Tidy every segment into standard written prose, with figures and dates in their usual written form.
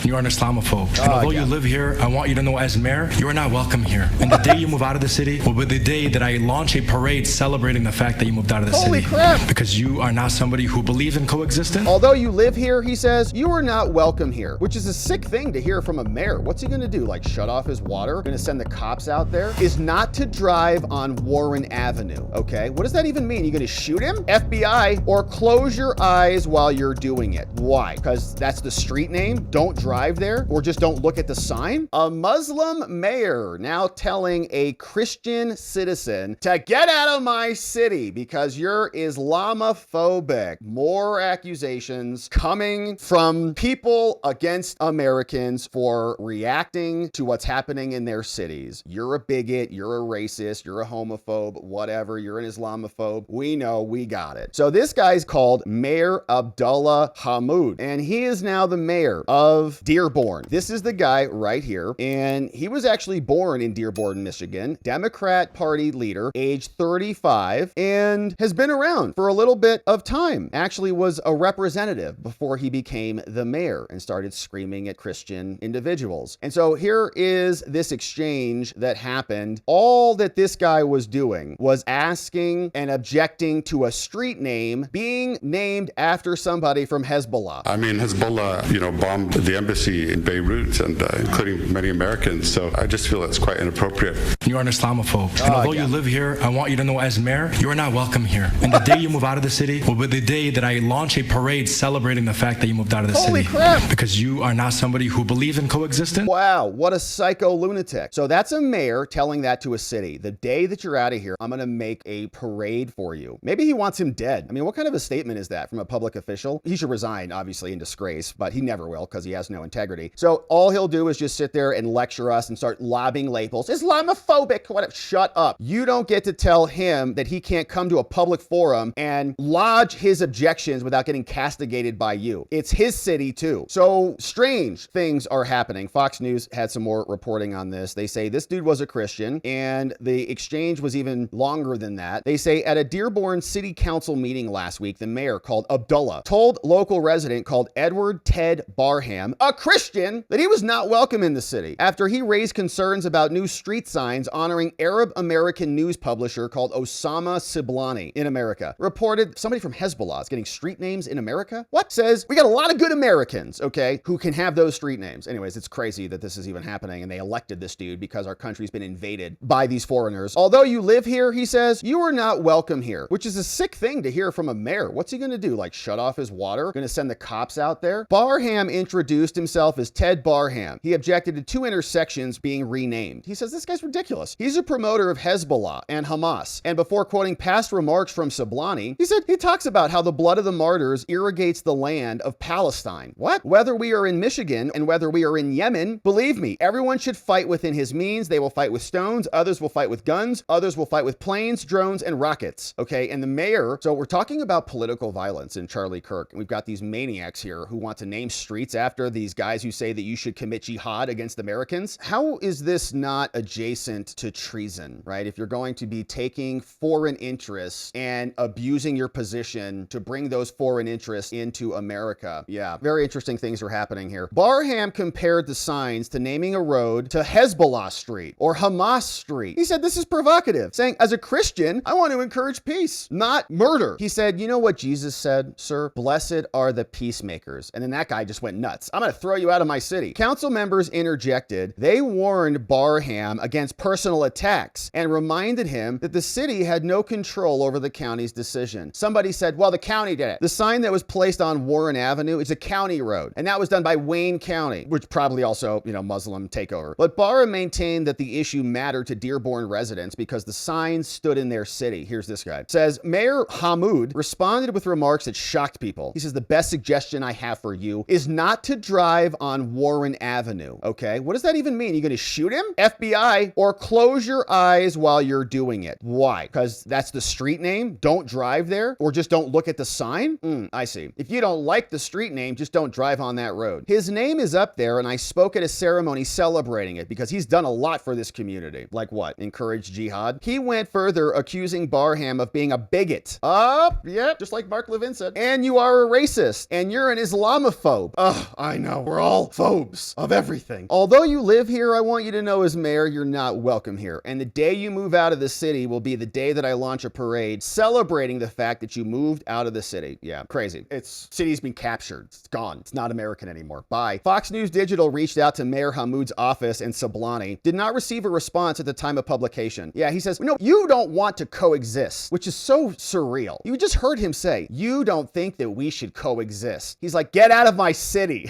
You are an Islamophobe. And although you live here, I want you to know as mayor, you are not welcome here. And the day you move out of the city will be the day that I launch a parade celebrating the fact that you moved out of the city. Holy crap. Because you are not somebody who believes in coexistence. Although you live here, he says, you are not welcome here, which is a sick thing to hear from a mayor. What's he gonna do? Like shut off his water? Gonna send the cops out there? Is not to drive on Warren Avenue, okay? What does that even mean? You gonna shoot him? FBI, or close your eyes while you're doing it. Why? Because that's the street name? Don't drive there? Or just don't look at the sign? A Muslim mayor now telling a Christian citizen to get out of my city because you're Islamophobic. More accusations coming from people against Americans for reacting to what's happening in their cities. You're a bigot, you're a racist, you're a homophobe, whatever, you're an Islamophobe. We know, we got it. So this guy's called Mayor Abdullah Hammoud, and he is now the mayor of Dearborn. This is the guy right here, and he was actually born in Dearborn, Michigan, Democrat Party leader, age 35, and has been around for a little bit of time. Actually was a representative before he became the mayor and started screaming at Christian individuals. And so here is this exchange that happened. All that this guy was doing was asking and objecting to a street name being named after somebody from Hezbollah. I mean, Hezbollah, bombed the embassy in Beirut, and including many Americans. So I just feel that's quite inappropriate. You are an Islamophobe. And although you live here, I want you to know as mayor, you are not welcome here. And the day you move out of the city will be the day that I launch a parade celebrating the fact that you moved out of the Holy city. crap. Because you are not somebody who believes in coexistence. Wow, what a psycho lunatic. So that's a mayor telling that to a city. The day that you're out of here, I'm gonna make a parade for you. Maybe he wants him dead. I mean, what kind of a statement is that from a public official? He should resign, obviously, in disgrace, but he never will because he has no integrity. So all he'll do is just sit there and lecture us and start lobbing labels. Islamophobic, whatever. Shut up. You don't get to tell him that he can't come to a public forum and lodge his objections without getting castigated by you. It's his city too. So strange things are happening. Fox News had some more reporting on this. They say this dude was a Christian, and the exchange was even longer than that. They say at a Dearborn City Council meeting last week, the mayor, called Abdullah, told local resident called Edward Ted Barham, a Christian, that he was not welcome in the city after he raised concerns about new street signs honoring Arab American news publisher called Osama Siblani in America. Reported somebody from Hezbollah is getting street names in America? What? Says we got a lot of good Americans, okay, who can have those street names. Anyways, it's crazy that this is even happening, and they elected this dude because our country's been invaded by these foreigners. Although you live here, he says, you are not welcome here, which is a sick thing to hear from a mayor. What's he gonna do? Like shut off his water? Gonna send the cops out there? Barham introduced himself as Ted Barham. He objected to 2 intersections being renamed. He says this guy's ridiculous. He's a promoter of Hezbollah and Hamas. And before quoting past remarks from Siblani, he said he talks about how the blood of the martyrs irrigates the land of Palestine. What? Whether we are in Michigan and whether we are in Yemen, believe me, everyone should fight within his means. They will fight with stones. Others will fight with guns. Others will fight with planes, drones, and rockets. Okay. And the mayor, so we're talking about political violence in Charlie Kirk. And we've got these maniacs here who want to name streets after these guys who say that you should commit jihad against Americans. How is this not adjacent to treason, right? If you're going to be taking foreign interests and abusing your position to bring those foreign interests into America. Yeah, very interesting things are happening here. Barham compared the signs to naming a road to Hezbollah Street or Hamas Street. He said this is provocative, saying, as a Christian, I want to encourage peace, not murder. He said, you know what Jesus said, sir? Blessed are the peacemakers. And then that guy just went nuts. I'm going to throw you out of my city. Council members interjected. They warned Barham against personal attacks and reminded him that the city had no control over the county's decision. Somebody said, well, the county did it. The sign that was placed on Warren Avenue is a county road, and that was done by Wayne County, which probably also, Muslim takeover. But Barham maintained that the issue mattered to Dearborn residents because the signs stood in their city. Here's this guy. Says, Mayor Hammoud responded with remarks that shocked people. He says, the best suggestion I have for you is not to drive on Warren Avenue. Okay, what does that even mean? You gonna shoot him? FBI, or close your eyes while you're doing it. Why? Because that's the street name? Don't drive there? Or just don't look at the sign? I see. If you don't like the street name, just don't drive on that road. His name is up there, and I spoke at a ceremony celebrating it because he's done a lot for this community. Like what? Encourage jihad? He went further, accusing Barham of being a bigot. Yep, just like Mark Levin said. And you are a racist, and you're an Islamophobe. I know. we're all phobes of everything. Although you live here, I want you to know as mayor, you're not welcome here. And the day you move out of the city will be the day that I launch a parade celebrating the fact that you moved out of the city. Yeah, crazy. City's been captured. It's gone. It's not American anymore. Bye. Fox News Digital reached out to Mayor Hamoud's office in Sablani, did not receive a response at the time of publication. Yeah, he says, no, you don't want to coexist, which is so surreal. You just heard him say, you don't think that we should coexist. He's like, get out of my city.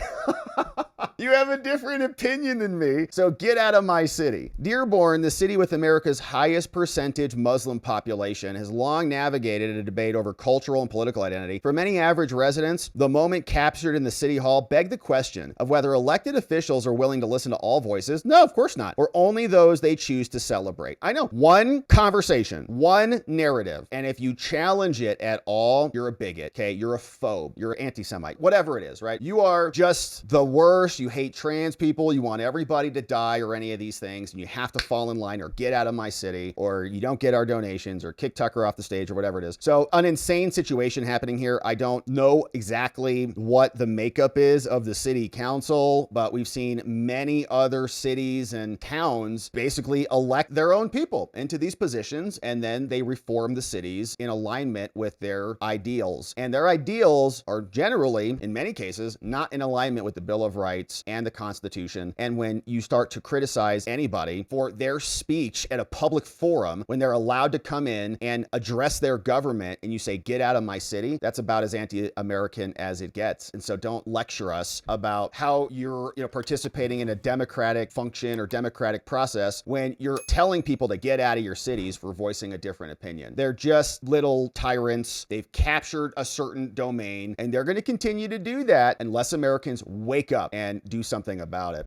You have a different opinion than me, so get out of my city. Dearborn, the city with America's highest percentage Muslim population, has long navigated a debate over cultural and political identity. For many average residents, the moment captured in the city hall begged the question of whether elected officials are willing to listen to all voices. No, of course not. Or only those they choose to celebrate. I know. One conversation, one narrative, and if you challenge it at all, you're a bigot, okay? You're a phobe, you're an anti-Semite, whatever it is, right? You are just the worst. You hate trans people. You want everybody to die or any of these things, and you have to fall in line or get out of my city, or you don't get our donations or kick Tucker off the stage or whatever it is. So an insane situation happening here. I don't know exactly what the makeup is of the city council, but we've seen many other cities and towns basically elect their own people into these positions, and then they reform the cities in alignment with their ideals. And their ideals are generally, in many cases, not in alignment with the Bill of Rights and the Constitution. And when you start to criticize anybody for their speech at a public forum, when they're allowed to come in and address their government, and you say, get out of my city, that's about as anti-American as it gets. And so don't lecture us about how you're participating in a democratic function or democratic process when you're telling people to get out of your cities for voicing a different opinion. They're just little tyrants. They've captured a certain domain, and they're going to continue to do that unless Americans wake up and do something about it.